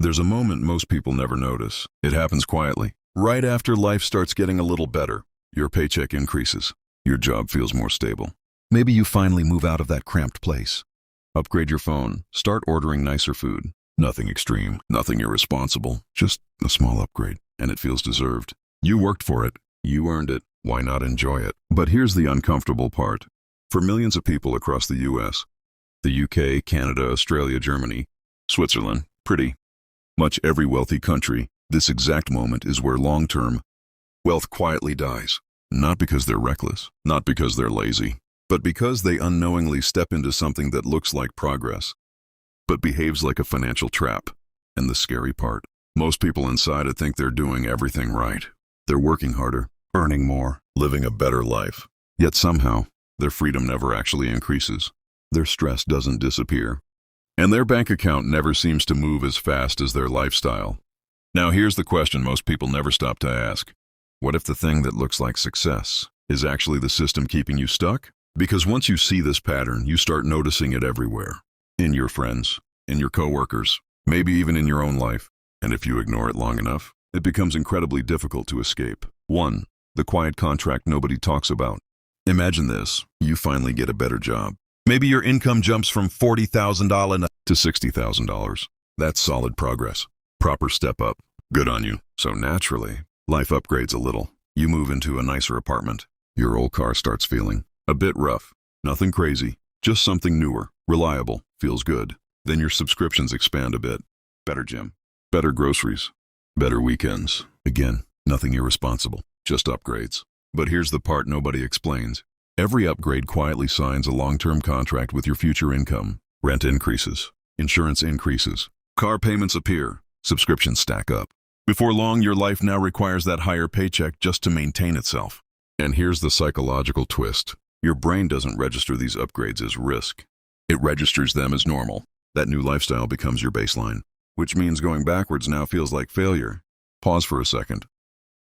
There's a moment most people never notice. It happens quietly. Right after life starts getting a little better, your paycheck increases. Your job feels more stable. Maybe you finally move out of that cramped place. Upgrade your phone. Start ordering nicer food. Nothing extreme, nothing irresponsible, just a small upgrade, and it feels deserved. You worked for it. You earned it. Why not enjoy it? But here's the uncomfortable part. For millions of people across the US, the UK, Canada, Australia, Germany, Switzerland, pretty much every wealthy country, this exact moment is where long-term wealth quietly dies. Not because they're reckless, not because they're lazy, but because they unknowingly step into something that looks like progress, but behaves like a financial trap. And the scary part, most people inside it think they're doing everything right. They're working harder, earning more, living a better life. Yet somehow, their freedom never actually increases. Their stress doesn't disappear. And their bank account never seems to move as fast as their lifestyle. Now here's the question most people never stop to ask. What if the thing that looks like success is actually the system keeping you stuck? Because once you see this pattern, you start noticing it everywhere. In your friends, in your coworkers, maybe even in your own life. And if you ignore it long enough, it becomes incredibly difficult to escape. 1. The quiet contract nobody talks about. Imagine this. You finally get a better job. Maybe your income jumps from $40,000 to $60,000. That's solid progress. Proper step up. Good on you. So naturally, life upgrades a little. You move into a nicer apartment. Your old car starts feeling a bit rough. Nothing crazy, just something newer, reliable, feels good. Then your subscriptions expand a bit. Better gym, better groceries, better weekends. Again, nothing irresponsible, just upgrades. But here's the part nobody explains. Every upgrade quietly signs a long-term contract with your future income. Rent increases, insurance increases, car payments appear, subscriptions stack up. Before long, your life now requires that higher paycheck just to maintain itself. And here's the psychological twist. Your brain doesn't register these upgrades as risk. It registers them as normal. That new lifestyle becomes your baseline, which means going backwards now feels like failure. Pause for a second.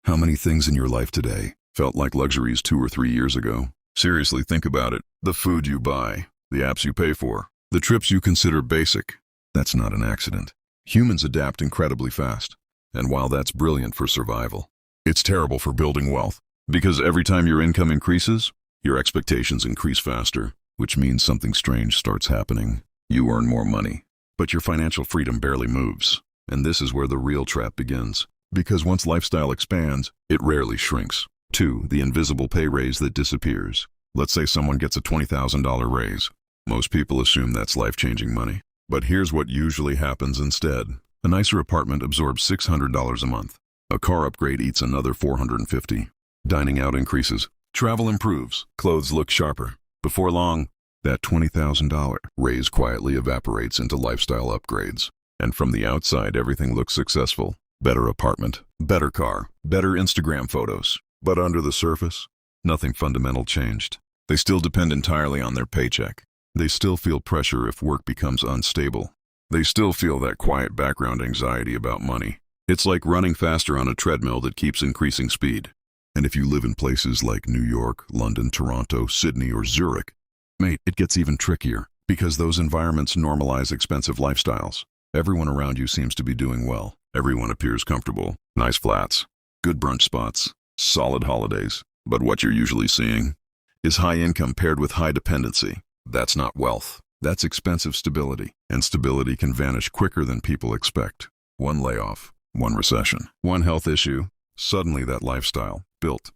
How many things in your life today felt like luxuries 2 or 3 years ago? Seriously, think about it. The food you buy, the apps you pay for, the trips you consider basic. That's not an accident. Humans adapt incredibly fast. And while that's brilliant for survival, it's terrible for building wealth. Because every time your income increases, your expectations increase faster, which means something strange starts happening. You earn more money, but your financial freedom barely moves. And this is where the real trap begins. Because once lifestyle expands, it rarely shrinks. 2. The invisible pay raise that disappears. Let's say someone gets a $20,000 raise. Most people assume that's life-changing money. But here's what usually happens instead. A nicer apartment absorbs $600 a month. A car upgrade eats another $450. Dining out increases. Travel improves. Clothes look sharper. Before long, that $20,000 raise quietly evaporates into lifestyle upgrades. And from the outside, everything looks successful. Better apartment, better car, better Instagram photos. But under the surface, nothing fundamental changed. They still depend entirely on their paycheck. They still feel pressure if work becomes unstable. They still feel that quiet background anxiety about money. It's like running faster on a treadmill that keeps increasing speed. And if you live in places like New York, London, Toronto, Sydney, or Zurich, mate, it gets even trickier because those environments normalize expensive lifestyles. Everyone around you seems to be doing well. Everyone appears comfortable. Nice flats, good brunch spots, solid holidays. But what you're usually seeing is high income paired with high dependency. That's not wealth. That's expensive stability. And stability can vanish quicker than people expect. One layoff, one recession, one health issue. Suddenly that lifestyle, built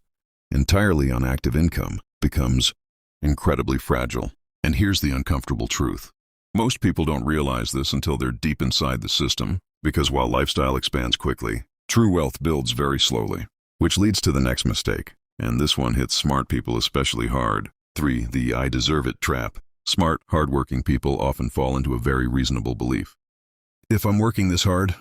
entirely on active income, becomes incredibly fragile. And here's the uncomfortable truth. Most people don't realize this until they're deep inside the system, because while lifestyle expands quickly, true wealth builds very slowly, which leads to the next mistake. And this one hits smart people especially hard. 3. The I deserve it trap. Smart, hardworking people often fall into a very reasonable belief. If I'm working this hard,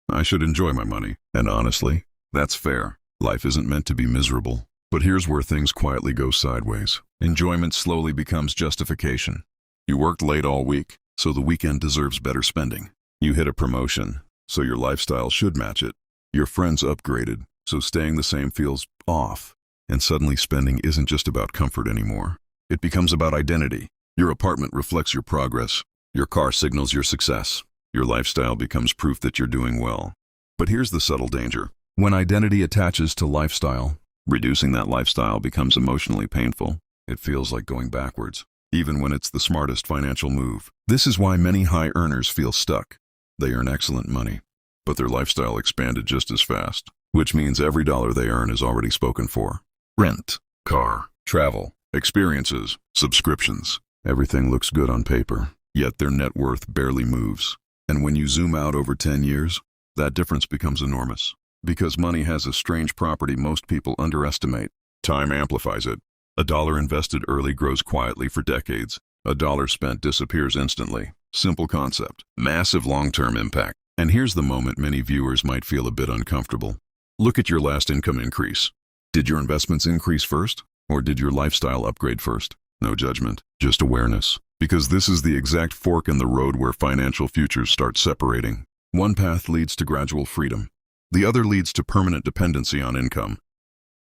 I should enjoy my money. And honestly, that's fair. Life isn't meant to be miserable. But here's where things quietly go sideways. Enjoyment slowly becomes justification. You worked late all week, so the weekend deserves better spending. You hit a promotion, so your lifestyle should match it. Your friends upgraded, so staying the same feels off. And suddenly spending isn't just about comfort anymore. It becomes about identity. Your apartment reflects your progress. Your car signals your success. Your lifestyle becomes proof that you're doing well. But here's the subtle danger. When identity attaches to lifestyle, reducing that lifestyle becomes emotionally painful. It feels like going backwards, even when it's the smartest financial move. This is why many high earners feel stuck. They earn excellent money, but their lifestyle expanded just as fast, which means every dollar they earn is already spoken for. Rent, car, travel, experiences, subscriptions. Everything looks good on paper, yet their net worth barely moves. And when you zoom out over 10 years, that difference becomes enormous. Because money has a strange property most people underestimate. Time amplifies it. A dollar invested early grows quietly for decades. A dollar spent disappears instantly. Simple concept, massive long-term impact. And here's the moment many viewers might feel a bit uncomfortable. Look at your last income increase. Did your investments increase first, or did your lifestyle upgrade first? No judgment, just awareness. Because this is the exact fork in the road where financial futures start separating. One path leads to gradual freedom. The other leads to permanent dependency on income.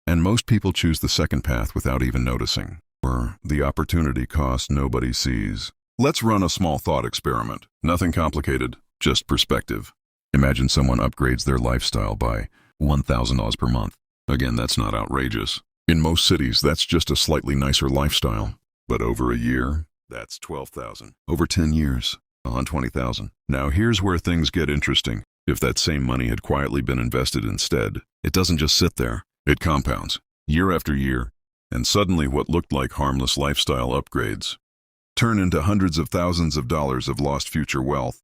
And most people choose the second path without even noticing. Or the opportunity cost nobody sees. Let's run a small thought experiment. Nothing complicated, just perspective. Imagine someone upgrades their lifestyle by $1,000 per month. Again, that's not outrageous. In most cities, that's just a slightly nicer lifestyle. But over a year, that's $12,000. Over 10 years, $120,000. Now here's where things get interesting. If that same money had quietly been invested instead, it doesn't just sit there. It compounds, year after year, and suddenly what looked like harmless lifestyle upgrades turn into hundreds of thousands of dollars of lost future wealth.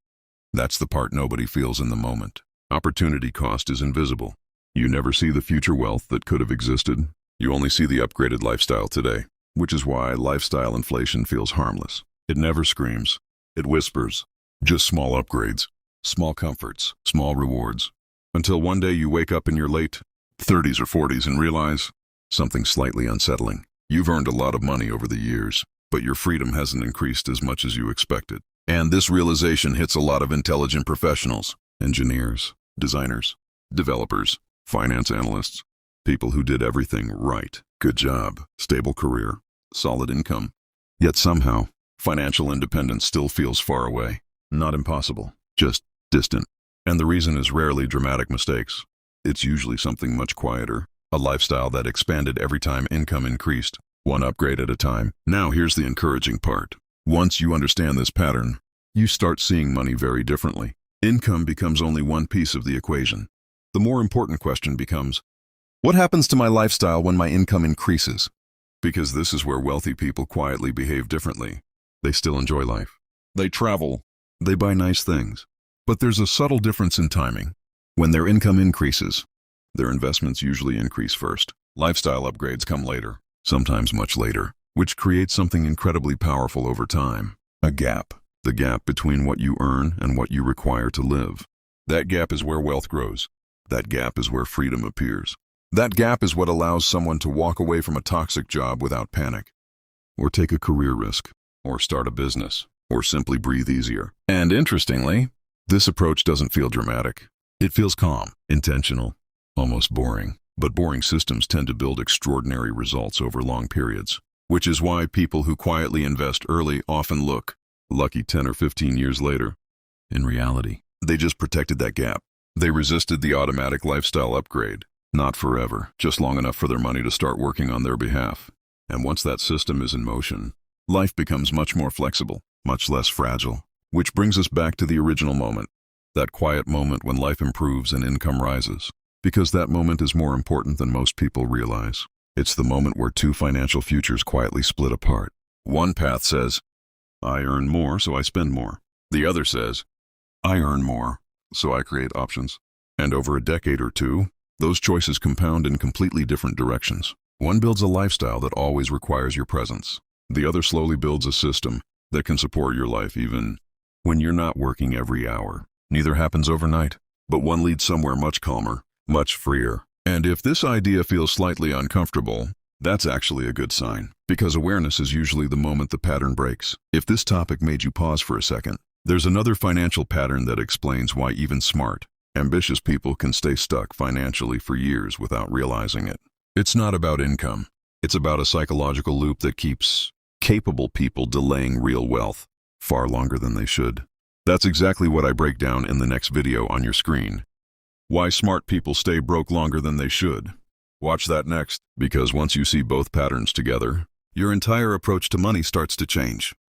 That's the part nobody feels in the moment. Opportunity cost is invisible. You never see the future wealth that could have existed. You only see the upgraded lifestyle today, which is why lifestyle inflation feels harmless. It never screams. It whispers. Just small upgrades, small comforts, small rewards. Until one day you wake up in your late 30s or 40s and realize something slightly unsettling. You've earned a lot of money over the years, but your freedom hasn't increased as much as you expected. And this realization hits a lot of intelligent professionals, engineers, designers, developers, finance analysts, people who did everything right. Good job, stable career, solid income. Yet somehow, financial independence still feels far away. Not impossible, just distant. And the reason is rarely dramatic mistakes. It's usually something much quieter, a lifestyle that expanded every time income increased, one upgrade at a time. Now here's the encouraging part. Once you understand this pattern, you start seeing money very differently. Income becomes only one piece of the equation. The more important question becomes, what happens to my lifestyle when my income increases? Because this is where wealthy people quietly behave differently. They still enjoy life. They travel. They buy nice things. But there's a subtle difference in timing. When their income increases, their investments usually increase first. Lifestyle upgrades come later, sometimes much later, which creates something incredibly powerful over time. A gap. The gap between what you earn and what you require to live. That gap is where wealth grows. That gap is where freedom appears. That gap is what allows someone to walk away from a toxic job without panic, or take a career risk, or start a business, or simply breathe easier. And interestingly, this approach doesn't feel dramatic. It feels calm, intentional, almost boring. But boring systems tend to build extraordinary results over long periods, which is why people who quietly invest early often look lucky 10 or 15 years later. In reality, they just protected that gap. They resisted the automatic lifestyle upgrade. Not forever, just long enough for their money to start working on their behalf. And once that system is in motion, life becomes much more flexible, much less fragile. Which brings us back to the original moment. That quiet moment when life improves and income rises. Because that moment is more important than most people realize. It's the moment where two financial futures quietly split apart. One path says, I earn more, so I spend more. The other says, I earn more, so I create options. And over a decade or two, those choices compound in completely different directions. One builds a lifestyle that always requires your presence. The other slowly builds a system that can support your life even when you're not working every hour. Neither happens overnight, but one leads somewhere much calmer, much freer. And if this idea feels slightly uncomfortable, that's actually a good sign, because awareness is usually the moment the pattern breaks. If this topic made you pause for a second, there's another financial pattern that explains why even smart, ambitious people can stay stuck financially for years without realizing it. It's not about income. It's about a psychological loop that keeps capable people delaying real wealth far longer than they should. That's exactly what I break down in the next video on your screen. Why smart people stay broke longer than they should. Watch that next, because once you see both patterns together, your entire approach to money starts to change.